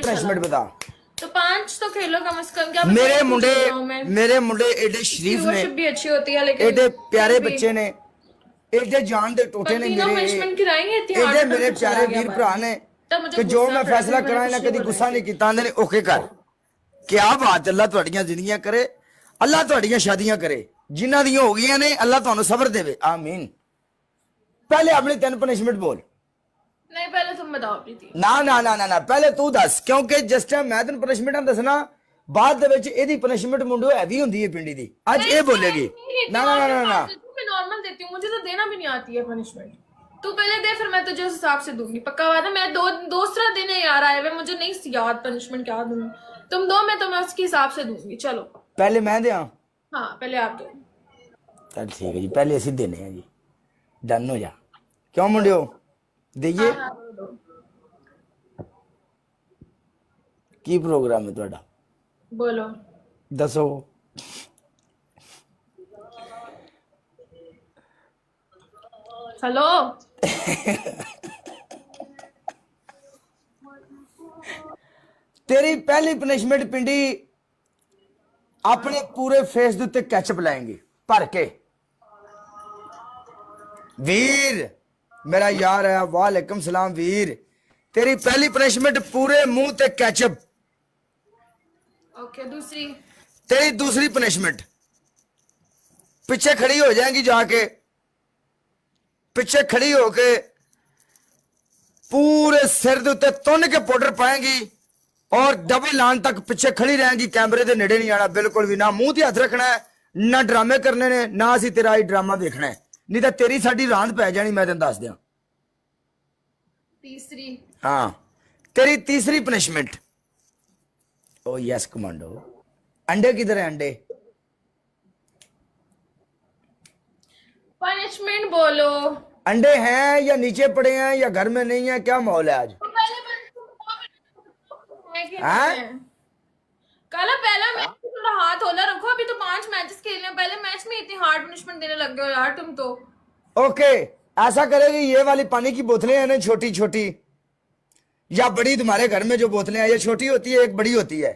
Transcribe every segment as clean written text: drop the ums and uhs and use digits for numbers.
Punishment बता। तो 5 तो खेलो कम से कम। क्या मेरे मुंडे एडे शरीफ ने, भी अच्छी होती है लेकिन एडे प्यारे बच्चे ने, एडे जान दे टोटे ने मेरे, एडे मेरे प्यारे वीर भरा ने कि जो मैं फैसला करा ना कभी गुस्सा नहीं किया। आंदे ने ओके कर। क्या बात, अल्लाह तुहाडियां जिंदगियां करे, अल्लाह तुहाडियां शादियां करे, जिन्हां दियां हो गईयां ने अल्लाह तुहानू सबर देवे, आमीन। पहले अपनी 3 पनिशमेंट बोल। नहीं पहले तुम बताओ प्रीति। ना ना ना ना ना पहले तू दस, क्योंकि जिस टाइम मैं तेन पनिशमेंट दसना बाद दे विच एदी पनिशमेंट मुंडो हैवी हुंदी है पिंडी दी। आज ये बोलेगी ना ना ना ना ना मैं नॉर्मल देती हूँ, मुझे तो देना भी नहीं आती है पनिशमेंट। तू पहले दे फिर मैं तुझे उस हिसाब से दूंगी। पक्का बात है। मैं दूसरा दिन है यार आए हुए, मुझे नहीं याद पनिशमेंट क्या दूंगी। तुम दो, मैं तुम्हें उसके हिसाब से दूंगी। चलो पहले मैं दिया। हाँ पहले आप दो। चल ठीक है जी, पहले असी देने हैं जी, डन हो जा। क्यों मुंडियो दईए। की प्रोग्राम है तुहाडा? बोलो दसो। हेलो तेरी पहली पनिशमेंट पिंडी अपने पूरे फेस दे उत्ते कैचअप लाएंगी भर के। वीर मेरा यार है, वालेकुम सलाम वीर। तेरी पहली पनिशमेंट पूरे मुंह ते कैचअप। ओके दूसरी। तेरी दूसरी पनिशमेंट पीछे खड़ी हो जाएंगी, जाके पीछे खड़ी होके पूरे सिर दे उत्ते तुन के पाउडर पाएंगी और डबल लान तक पीछे खड़ी रहेंगी। कैमरे दे नेड़े नहीं आना बिल्कुल भी, ना मुंह ते हथ रखना है, ना ड्रामे करने ने, ना असी तेरा ही ड्रामा देखना है, नहीं तो तेरी साडी रांद पै जानी। मैं तेन दस दियां। तीसरी। हाँ तेरी तीसरी पनिशमेंट। ओ यस कमांडो। अंडे किधर है? अंडे पनिशमेंट बोलो। अंडे हैं या नीचे पड़े हैं या घर में नहीं है? क्या माहौल है आज? कल पहला मैच थोड़ा हाथ होला रखो। अभी तो 5 मैचेस खेलने हैं, पहले मैच में इतनी हार्ड पनिशमेंट देने लग गए हो यार तुम तो। ओके ऐसा करेगी, ये वाली पानी की बोतलें हैं ना छोटी छोटी या बड़ी, तुम्हारे घर में जो बोतलें हैं ये छोटी होती है, एक बड़ी होती है।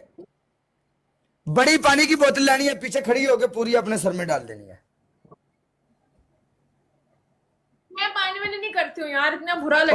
बड़ी पानी की बोतल लेनी है, पीछे खड़ी होकर पूरी अपने सर में डाल देनी है। मैं पानी में नहीं करती हूँ यार, इतना बुरा लगता है।